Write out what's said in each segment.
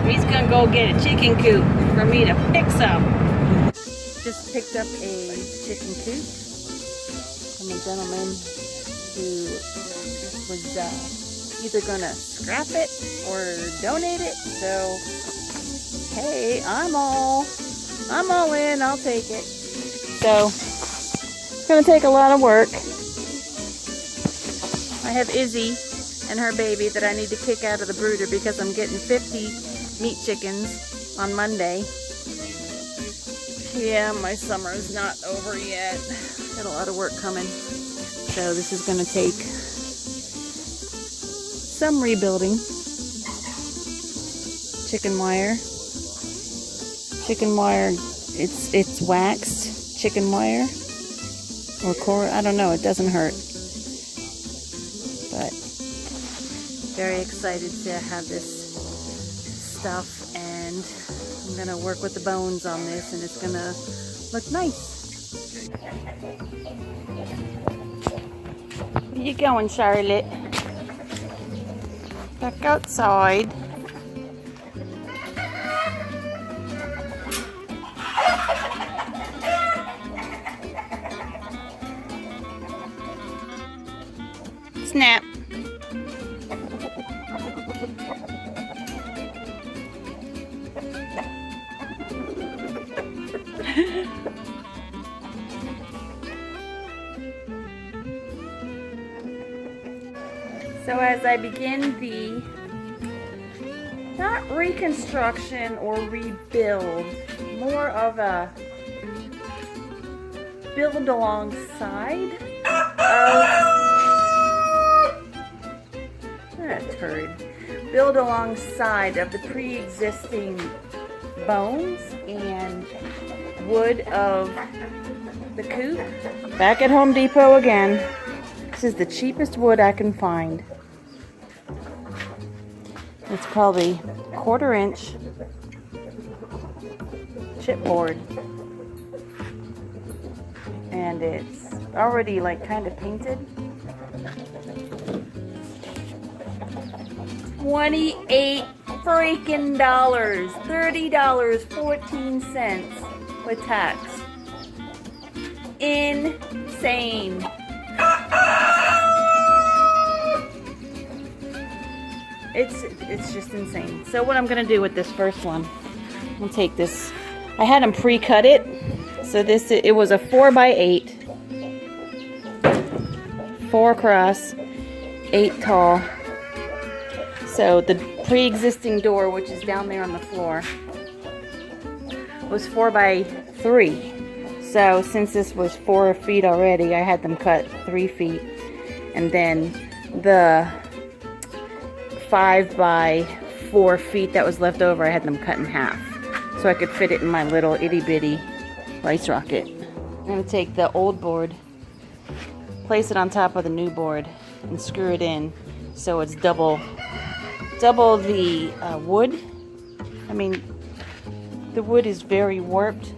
He's gonna go get a chicken coop for me to fix up. Just picked up a chicken coop from a gentleman who was either gonna scrap it or donate it. So, hey, I'm all in. I'll take it. So, it's gonna take a lot of work. I have Izzy and her baby that I need to kick out of the brooder because I'm getting 50 meat chickens on Monday. Yeah, my summer is not over yet. Got a lot of work coming. So this is going to take some rebuilding. Chicken wire. Chicken wire, it's waxed chicken wire. Or core, I don't know, it doesn't hurt. But very excited to have this stuff, and I'm gonna work with the bones on this, and it's gonna look nice. Where you going, Charlotte? Back outside. Snap. So as I begin the, not reconstruction or rebuild, more of a build alongside build alongside of the pre-existing bones and wood of the coop. Back at Home Depot again. This is the cheapest wood I can find. It's probably 1/4 inch chipboard, and it's already like kind of painted. $28 freaking dollars, $30.14 with tax. Insane. It's just insane. So what I'm gonna do with this first one, I'm gonna take this. I had them pre-cut it, so it was a 4x8, 4 across, 8 tall. So the pre-existing door, which is down there on the floor, was 4x3. So since this was 4 feet already, I had them cut 3 feet, and then the 5x4 feet that was left over, I had them cut in half, so I could fit it in my little itty bitty rice rocket. I'm gonna take the old board, place it on top of the new board, and screw it in so it's double the wood. I mean, the wood is very warped,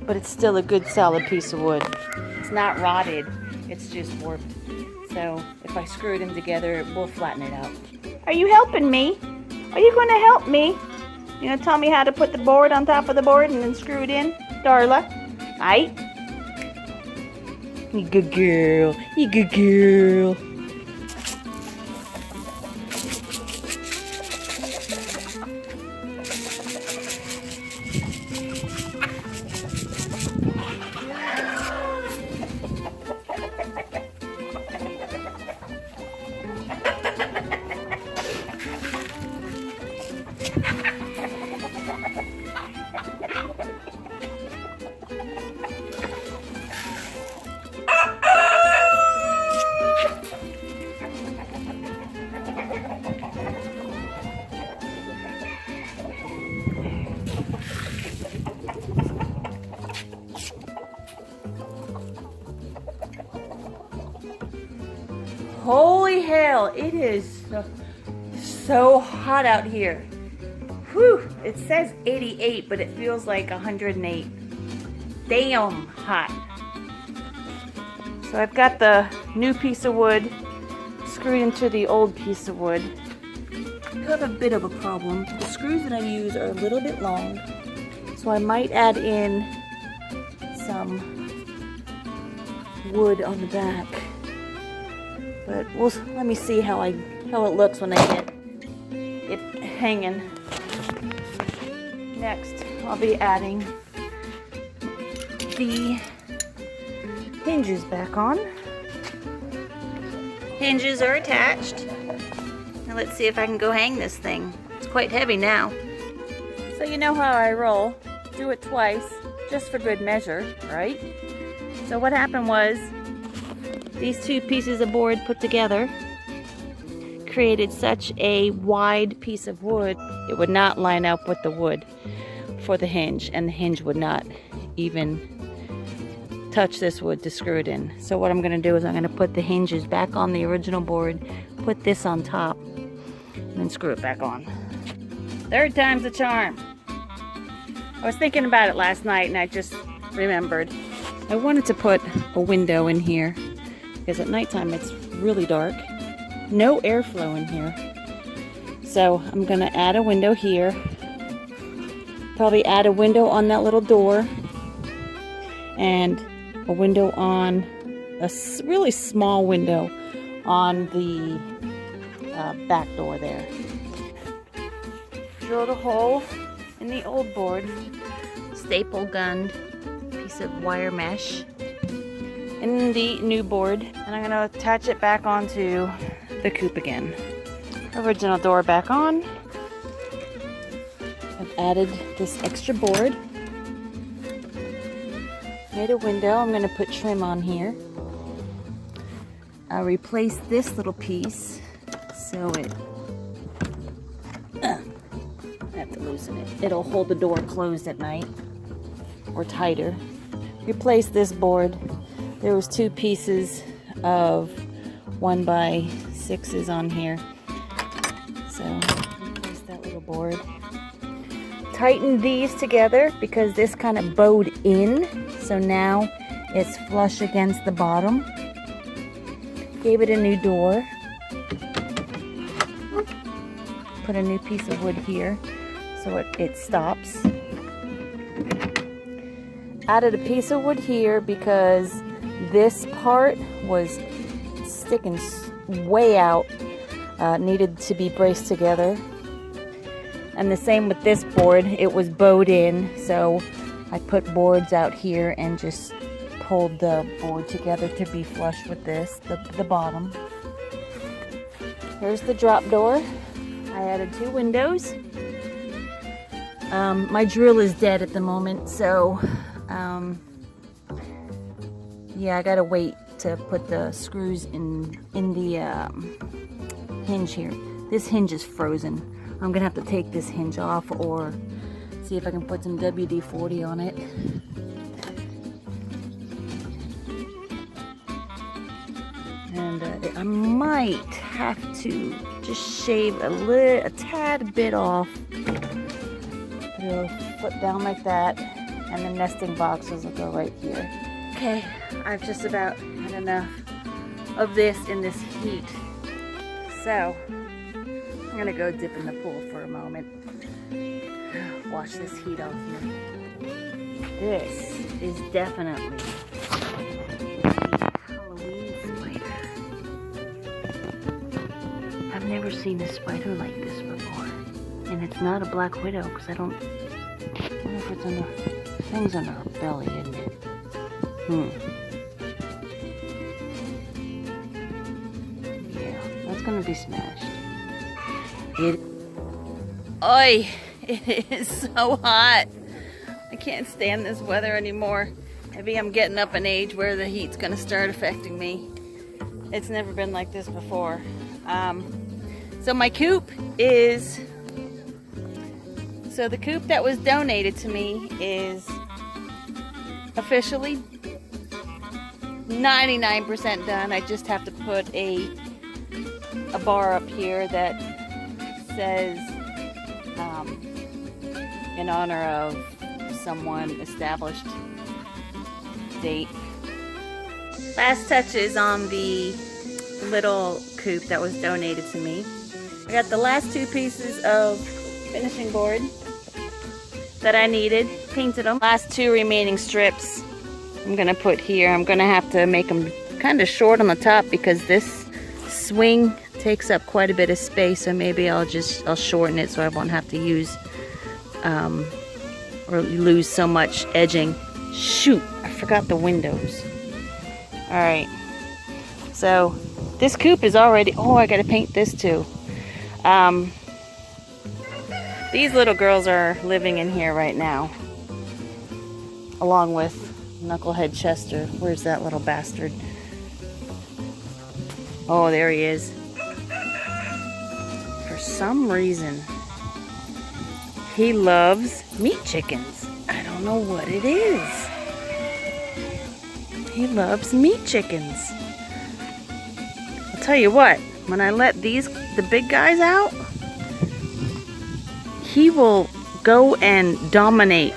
but it's still a good solid piece of wood. It's not rotted, it's just warped. So if I screw it in together, we'll flatten it out. Are you helping me? Are you going to help me? You gonna tell me how to put the board on top of the board and then screw it in, Darla? Aight? You good girl. You good girl. Holy hell, it is so hot out here. Whew, it says 88, but it feels like 108. Damn hot. So I've got the new piece of wood screwed into the old piece of wood. I have a bit of a problem. The screws that I use are a little bit long, so I might add in some wood on the back. But let me see how it looks when I get it hanging. Next, I'll be adding the hinges back on. Hinges are attached. Now let's see if I can go hang this thing. It's quite heavy now. So you know how I roll. Do it twice, just for good measure, right? So what happened was, these two pieces of board put together created such a wide piece of wood, it would not line up with the wood for the hinge, and the hinge would not even touch this wood to screw it in. So what I'm going to do is I'm going to put the hinges back on the original board, put this on top, and then screw it back on. Third time's the charm. I was thinking about it last night and I just remembered. I wanted to put a window in here because at nighttime it's really dark. No airflow in here. So I'm going to add a window here. Probably add a window on that little door. And a window on, a really small window on the back door there. Drilled a hole in the old board, staple gunned piece of wire mesh in the new board, and I'm going to attach it back onto the coop again. Original door back on. I've added this extra board. Made a window. I'm going to put trim on here. I'll replace this little piece so it I have to loosen it. It'll hold the door closed at night, or tighter. Replace this board. There was two pieces of 1x6s on here, so replace that little board. Tighten these together because this kind of bowed in, so now it's flush against the bottom. Gave it a new door. Put a new piece of wood here so it stops. Added a piece of wood here because this part was sticking way out, needed to be braced together. And the same with this board, it was bowed in, so I put boards out here and just pulled the board together to be flush with this, the bottom. Here's the drop door. I added two windows. My drill is dead at the moment, so yeah, I gotta wait to put the screws in the hinge here. This hinge is frozen. I'm gonna have to take this hinge off or see if I can put some WD-40 on it. And I might have to just shave a tad bit off. Put a foot down like that, and the nesting boxes will go right here. Okay, I've just about had enough of this in this heat. So, I'm gonna go dip in the pool for a moment. Wash this heat off here. This is definitely a Halloween spider. I've never seen a spider like this before. And it's not a black widow because I don't know if it's under, things under her belly, isn't it? Yeah, that's gonna be smashed. Oi! It is so hot. I can't stand this weather anymore. Maybe I'm getting up in age where the heat's gonna start affecting me. It's never been like this before. So my coop is... So the coop that was donated to me is officially 99% done. I just have to put a bar up here that says in honor of someone established date. Last touches on the little coop that was donated to me. I got the last 2 pieces of finishing board that I needed, painted them. Last 2 remaining strips I'm gonna put here. I'm gonna have to make them kind of short on the top because this swing takes up quite a bit of space, so maybe I'll shorten it so I won't have to use or lose so much edging. Shoot, I forgot the windows. Alright, so this coop is already, oh, I gotta paint this too. These little girls are living in here right now, along with Knucklehead Chester. Where's that little bastard? Oh, there he is. For some reason, he loves meat chickens. I don't know what it is. He loves meat chickens. I'll tell you what, when I let the big guys out, he will go and dominate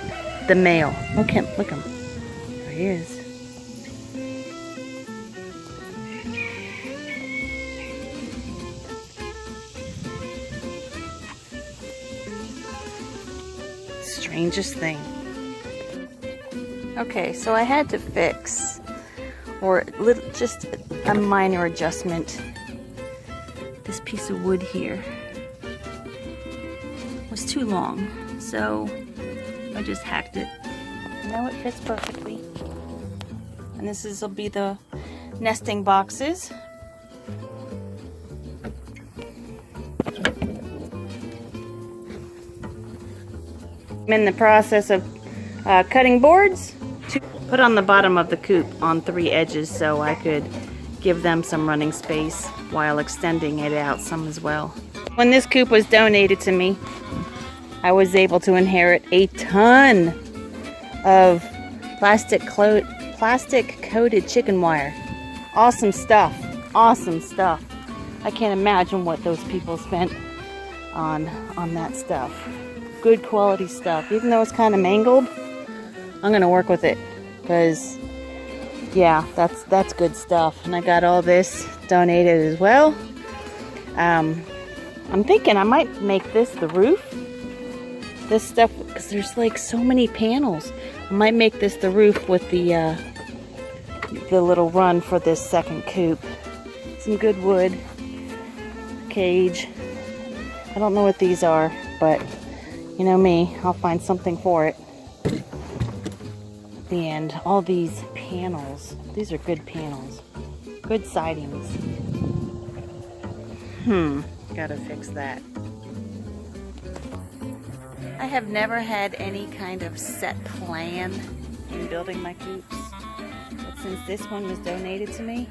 the male. Look him, look him. There he is. Strangest thing. Okay, so I had to fix, or just a minor adjustment. This piece of wood here was too long, so I just hacked it. Now it fits perfectly. And will be the nesting boxes. I'm in the process of cutting boards to put on the bottom of the coop on 3 edges so I could give them some running space while extending it out some as well. When this coop was donated to me, I was able to inherit a ton of plastic coated chicken wire. Awesome stuff. Awesome stuff. I can't imagine what those people spent on that stuff. Good quality stuff. Even though it's kind of mangled, I'm gonna work with it because yeah, that's good stuff. And I got all this donated as well. I'm thinking I might make this the roof. This stuff, because there's like so many panels. I might make this the roof with the little run for this second coop. Some good wood. Cage. I don't know what these are, but you know me, I'll find something for it. And all these panels. These are good panels. Good sidings. Gotta fix that. I have never had any kind of set plan in building my coops. But since this one was donated to me,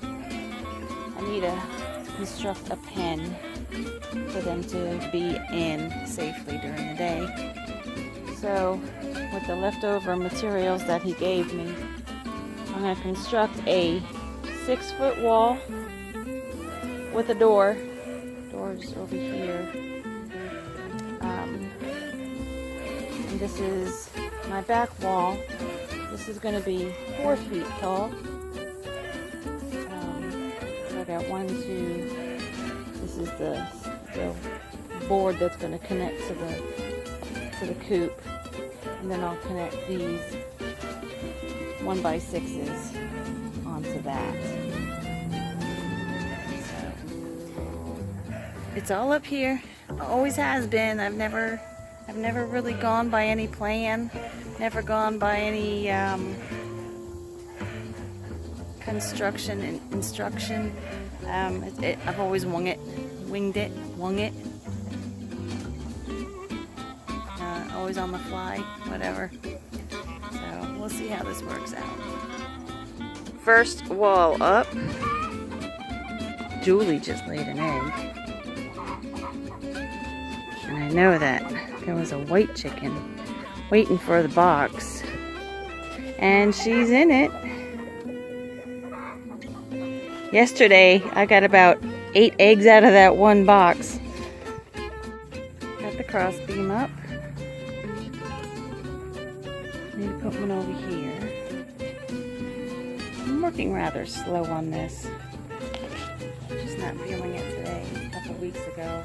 I need to construct a pen for them to be in safely during the day. So, with the leftover materials that he gave me, I'm going to construct a 6-foot wall with a door. Door's over here. And this is my back wall. This is going to be 4 feet tall. So I got 1, 2. This is the board that's going to connect to the coop, and then I'll connect these 1x6s onto that. So it's all up here. Always has been. I've never really gone by any plan. Never gone by any construction and instruction. I've always winged it. Always on the fly, whatever. So we'll see how this works out. First wall up. Julie just laid an egg. And I know that there was a white chicken waiting for the box. And she's in it. Yesterday, I got about 8 eggs out of that one box. Got the cross beam up. Need to put one over here. I'm working rather slow on this. Just not feeling it today. Got couple weeks ago,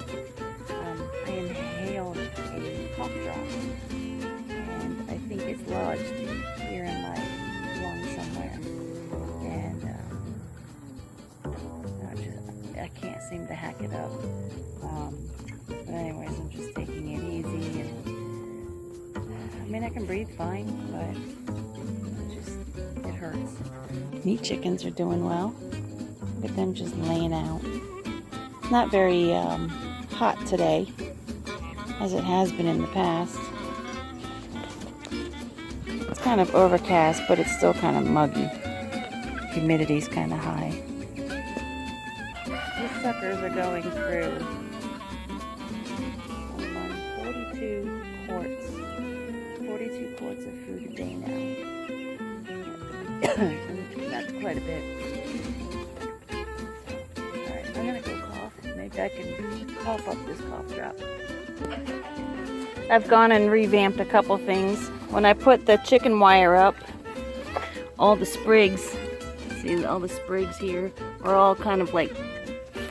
I inhaled a cough drop, and I think it's lodged here in my lung somewhere, and I can't seem to hack it up. But anyways, I'm just taking it easy, and I mean, I can breathe fine, but it hurts. Meat chickens are doing well. Look at them just laying out. It's not very hot today, as it has been in the past. It's kind of overcast, but it's still kind of muggy. Humidity's kind of high. These suckers are going through 42 quarts of food a day now. That's quite a bit. Alright, I'm gonna go cough. Maybe I can cough up this cough drop. I've gone and revamped a couple things. When I put the chicken wire up, all the sprigs, see all the sprigs here, are all kind of like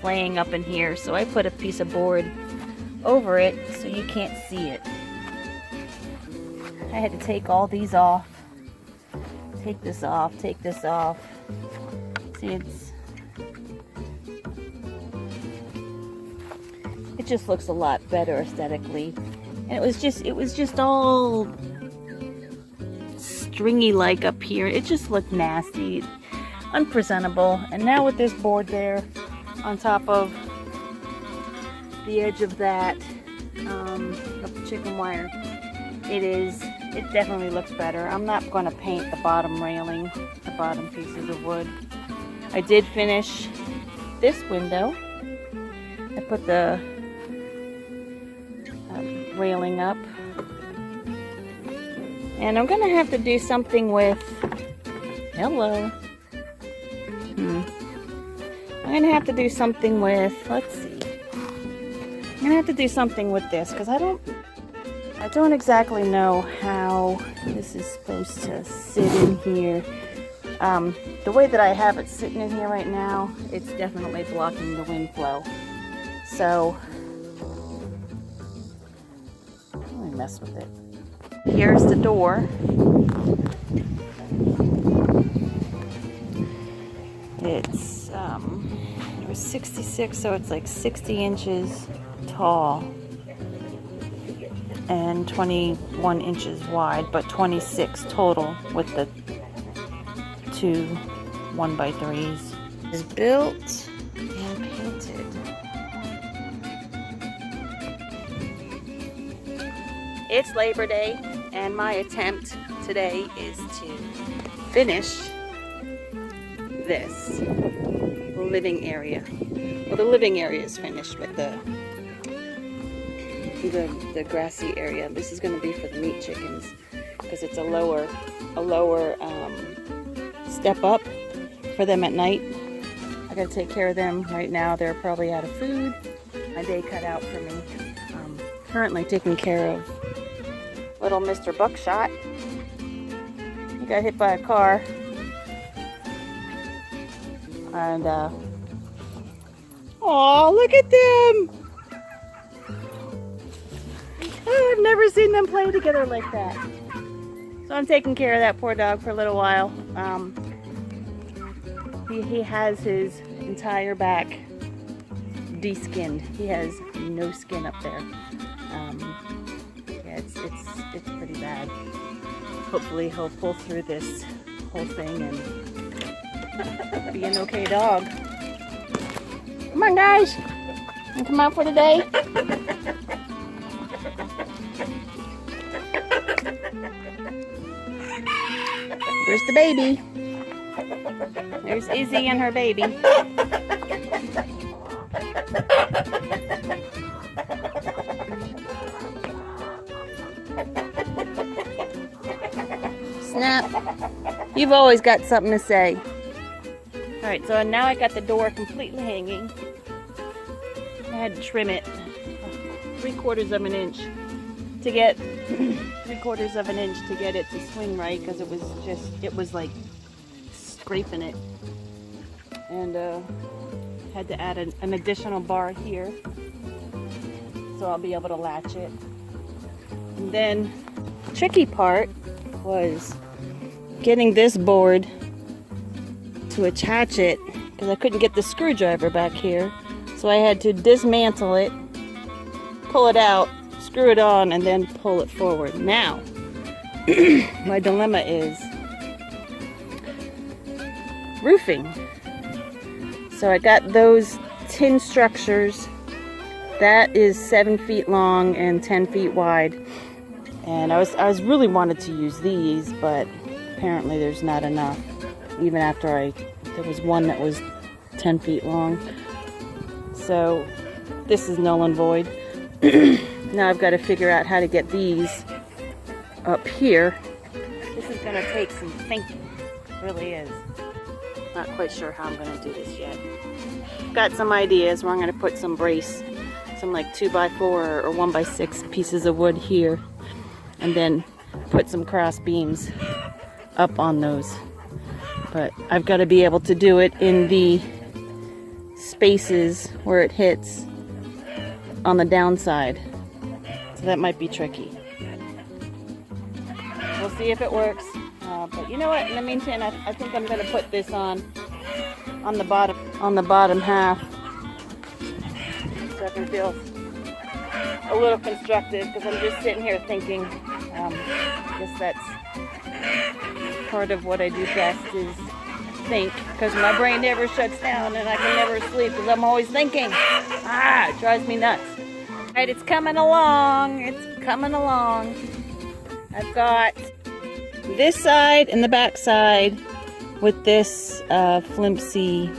playing up in here. So I put a piece of board over it so you can't see it. I had to take all these off. Take this off, take this off. See, it just looks a lot better aesthetically. And it was just all stringy like up here. It just looked nasty, unpresentable. And now with this board there on top of the edge of that, of the chicken wire, it definitely looks better. I'm not going to paint the bottom railing, the bottom pieces of wood. I did finish this window. I put the railing up. And I'm going to have to do something with... Hello. I'm going to have to do something with... Let's see. I'm going to have to do something with this because I don't exactly know how this is supposed to sit in here. The way that I have it sitting in here right now, it's definitely blocking the wind flow. So, let me mess with it. Here's the door. It's, it was 66, so it's like 60 inches tall. And 21 inches wide, but 26 total with the two 1x3s. It's built and painted. It's Labor Day, and my attempt today is to finish this living area. Well, the living area is finished, but the grassy area. This is going to be for the meat chickens because it's a lower step up for them at night. I got to take care of them right now. They're probably out of food. My day cut out for me. Currently taking care of little Mr. Buckshot. He got hit by a car. And oh, look at them! Oh, I've never seen them play together like that. So I'm taking care of that poor dog for a little while. He has his entire back de-skinned. He has no skin up there. Yeah, it's pretty bad. Hopefully he'll pull through this whole thing and be an okay dog. Come on, guys. You come out for the day? Where's the baby? There's Izzy and her baby. Snap. You've always got something to say. Alright, so now I got the door completely hanging. I had to trim it 3/4 of an inch to get 3/4 of an inch to get it to swing right, because it was like scraping it. And Had to add an additional bar here, so I'll be able to latch it. And then the tricky part was getting this board to attach it, because I couldn't get the screwdriver back here. So I had to dismantle it, pull it out, screw it on, and then pull it forward. Now, my dilemma is roofing. So I got those tin structures. That is 7 feet long and 10 feet wide. And I was really wanted to use these, but apparently there's not enough. Even after there was one that was 10 feet long. So this is null and void. Now I've got to figure out how to get these up here. This is going to take some thinking. It really is. Not quite sure how I'm going to do this yet. Got some ideas where I'm going to put some brace, some like 2x4 or 1x6 pieces of wood here, and then put some cross beams up on those. But I've got to be able to do it in the spaces where it hits on the downside. So that might be tricky. We'll see if it works. But you know what? In the meantime, I think I'm going to put this on the bottom half, so I can feel a little constructive, because I'm just sitting here thinking. I guess that's part of what I do best, is think, because my brain never shuts down and I can never sleep because I'm always thinking. It drives me nuts. Alright, it's coming along. It's coming along. I've got this side and the back side with this flimsy,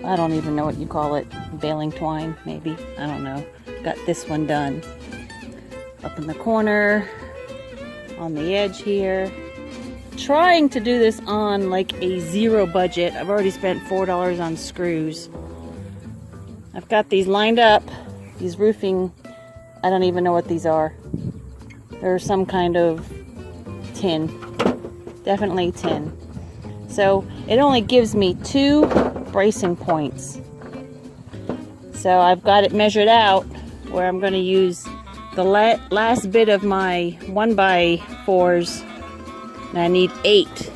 I don't even know what you call it, baling twine maybe, I don't know. Got this one done up in the corner, on the edge here. Trying to do this on like a zero budget. I've already spent $4 on screws. I've got these lined up, these roofing, I don't even know what these are. They're some kind of tin, definitely tin. So it only gives me 2 bracing points. So I've got it measured out where I'm going to use the last bit of my 1x4s, and I need 8.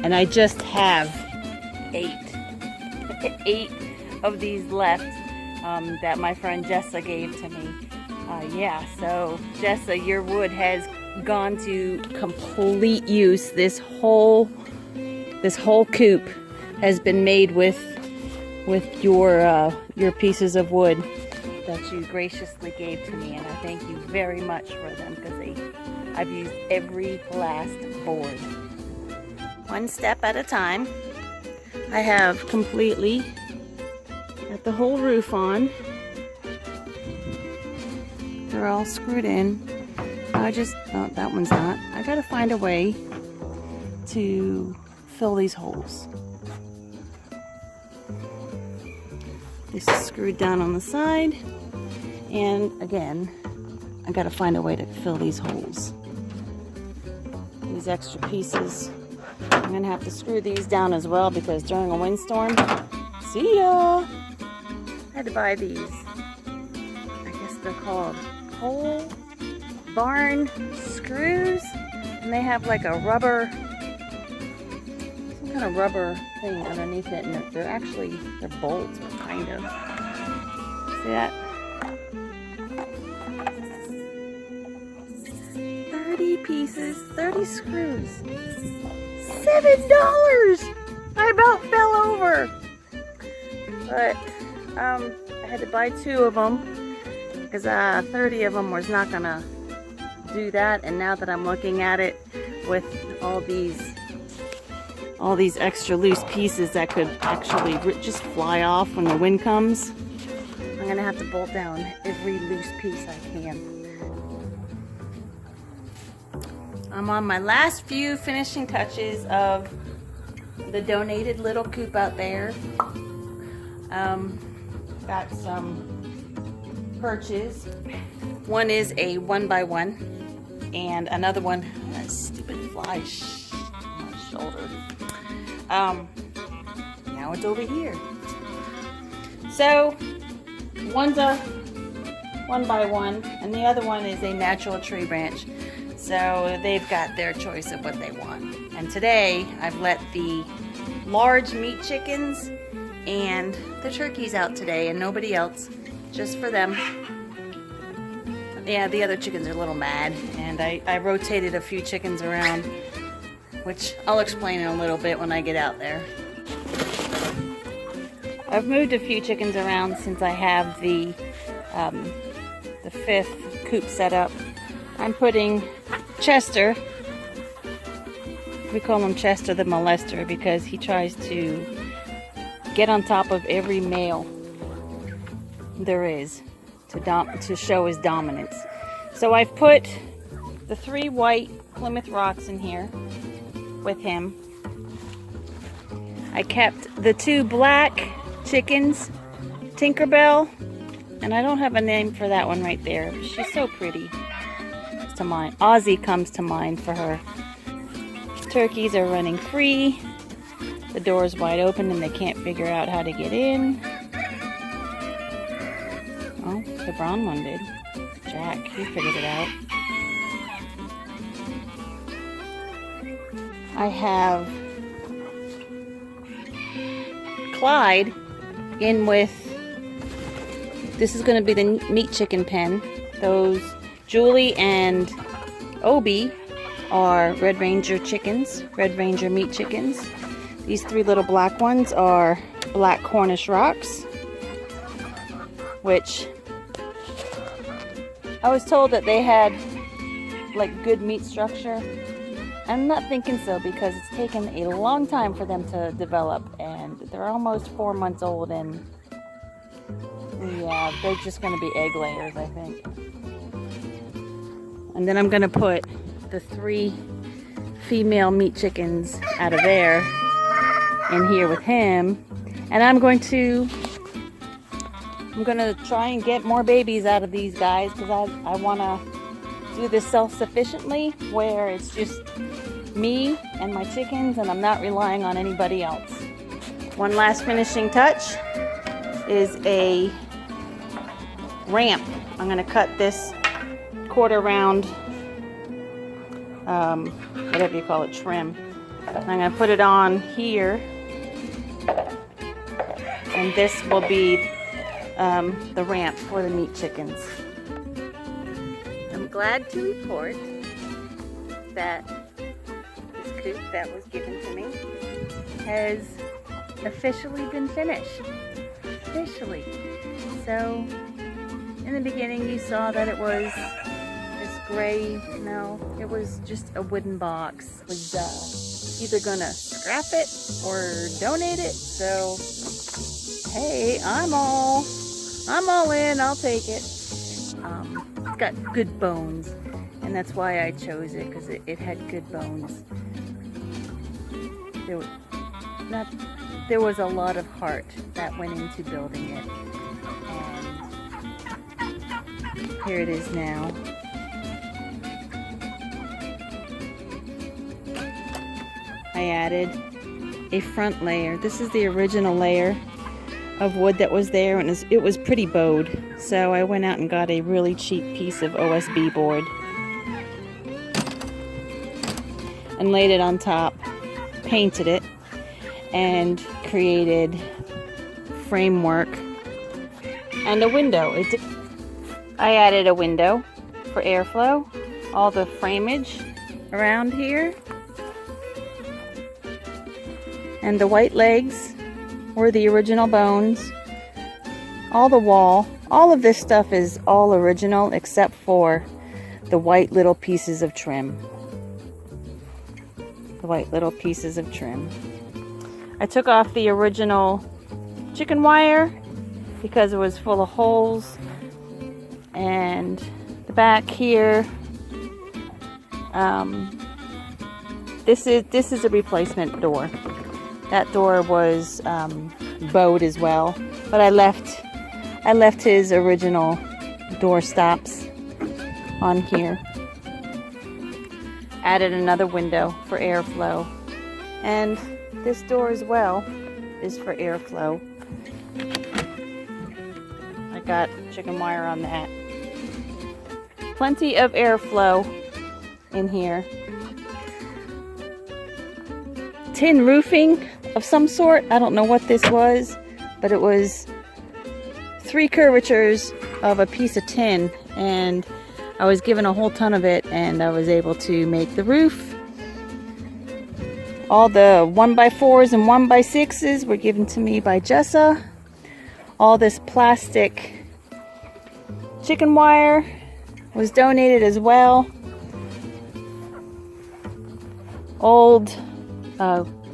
And I just have 8. 8 of these left that my friend Jessa gave to me. Yeah, so Jessa, your wood has gone to complete use. This whole coop has been made with your pieces of wood that you graciously gave to me, and I thank you very much for them, because I've used every last board. One step at a time. I have completely got the whole roof on. They're all screwed in. Oh, that one's not. I gotta find a way to fill these holes. This is screwed down on the side, and again, I gotta find a way to fill these holes. These extra pieces, I'm gonna have to screw these down as well, because during a windstorm, see ya! I had to buy these. I guess they're called pole barn screws, and they have like a rubber, some kind of rubber thing underneath it, and they're bolts, or kind of. See that? 30 pieces, 30 screws, $7! I about fell over. But I had to buy 2 of them, because 30 of them was not gonna do that. And now that I'm looking at it with all these extra loose pieces that could actually just fly off when the wind comes, I'm gonna have to bolt down every loose piece I can. I'm on my last few finishing touches of the donated little coop out there. Got some perches. One is a 1x1, and another one, that stupid fly on my shoulder. now it's over here. So one's a 1x1 and the other one is a natural tree branch. So they've got their choice of what they want. And today I've let the large meat chickens and the turkeys out today and nobody else, just for them. Yeah, the other chickens are a little mad, and I rotated a few chickens around, which I'll explain in a little bit when I get out there. I've moved a few chickens around since I have the 5th coop set up. I'm putting Chester, we call him Chester the molester because he tries to get on top of every male there is to show his dominance. So I've put the 3 white Plymouth Rocks in here with him. I kept the 2 black chickens, Tinkerbell, and I don't have a name for that one right there. She's so pretty. It's to mind. Ozzy comes to mind for her. Turkeys are running free. The door's wide open and they can't figure out how to get in. Oh, the brown one did. Jack, he figured it out. I have Clyde in with, this is going to be the meat chicken pen. Those Julie and Obi are Red Ranger chickens, Red Ranger meat chickens. These 3 little black ones are black Cornish rocks, which I was told that they had like good meat structure. I'm not thinking so because it's taken a long time for them to develop and they're almost 4 months old and yeah, they're just going to be egg layers, I think. And then I'm going to put the 3 female meat chickens out of there in here with him, and I'm going to try and get more babies out of these guys because I want to do this self-sufficiently where it's just me and my chickens and I'm not relying on anybody else. One last finishing touch is a ramp. I'm going to cut this 1/4 round, whatever you call it, trim. I'm going to put it on here, and this will be the ramp for the meat chickens. I'm glad to report that this coop that was given to me has officially been finished. Officially. So, in the beginning you saw that it was this gray, no, it was just a wooden box. It was either gonna scrap it or donate it, so hey, I'm all in, I'll take it. It's got good bones, and that's why I chose it, because it had good bones. There was a lot of heart that went into building it, and here it is now. I added a front layer. This is the original layer of wood that was there, and it was pretty bowed, so I went out and got a really cheap piece of OSB board and laid it on top, painted it, and created framework and a window. I added a window for airflow, all the framage around here, and the white legs were the original bones. All the wall, all of this stuff is all original except for the white little pieces of trim. The white little pieces of trim. I took off the original chicken wire because it was full of holes, and the back here, this is a replacement door. That door was bowed as well, but I left his original door stops on here. Added another window for airflow, and this door as well is for airflow. I got chicken wire on that. Plenty of airflow in here. Tin roofing of some sort. I don't know what this was, but it was 3 curvatures of a piece of tin, and I was given a whole ton of it, and I was able to make the roof. All the 1x4s and 1x6s were given to me by Jessa. All this plastic chicken wire was donated as well. Old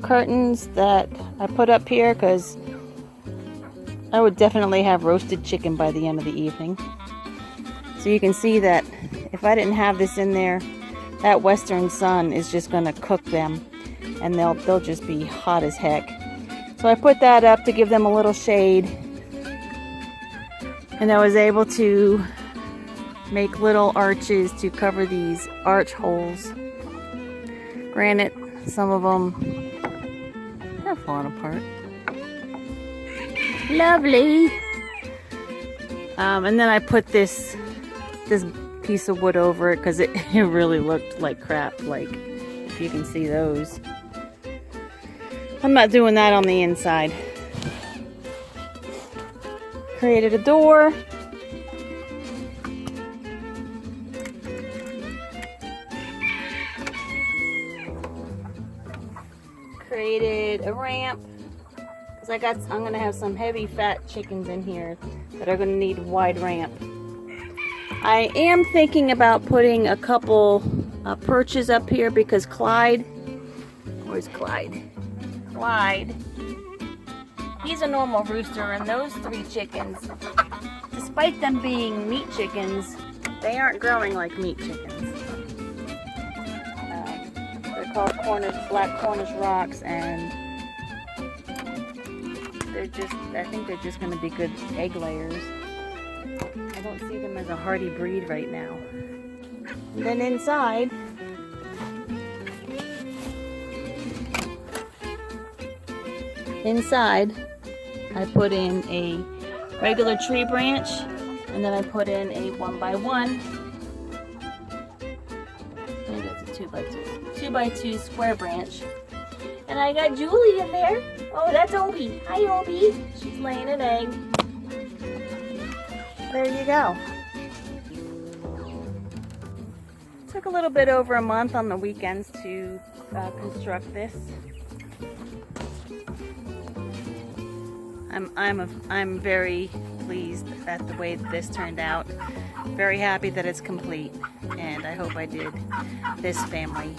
curtains that I put up here because I would definitely have roasted chicken by the end of the evening. So you can see that if I didn't have this in there, that western sun is just going to cook them, and they'll just be hot as heck. So I put that up to give them a little shade, and I was able to make little arches to cover these arch holes. Granted, some of them have fallen apart. Lovely. And then I put this piece of wood over it because it really looked like crap, like if you can see those. I'm not doing that on the inside. Created a door. Created a ramp. Because I'm going to have some heavy fat chickens in here that are going to need a wide ramp. I am thinking about putting a couple perches up here because Clyde, where's Clyde? Clyde, he's a normal rooster, and those 3 chickens, despite them being meat chickens, they aren't growing like meat chickens. They're called black Cornish rocks, and I think they're just going to be good egg layers. I don't see them as a hardy breed right now. And then inside, I put in a regular tree branch, and then I put in a 1x1. I think that's a 2x2 square branch. And I got Julie in there. Oh, that's Obi. Hi, Obi. She's laying an egg. There you go. Took a little bit over a month on the weekends to construct this. I'm very pleased at the way this turned out. Very happy that it's complete, and I hope I did this family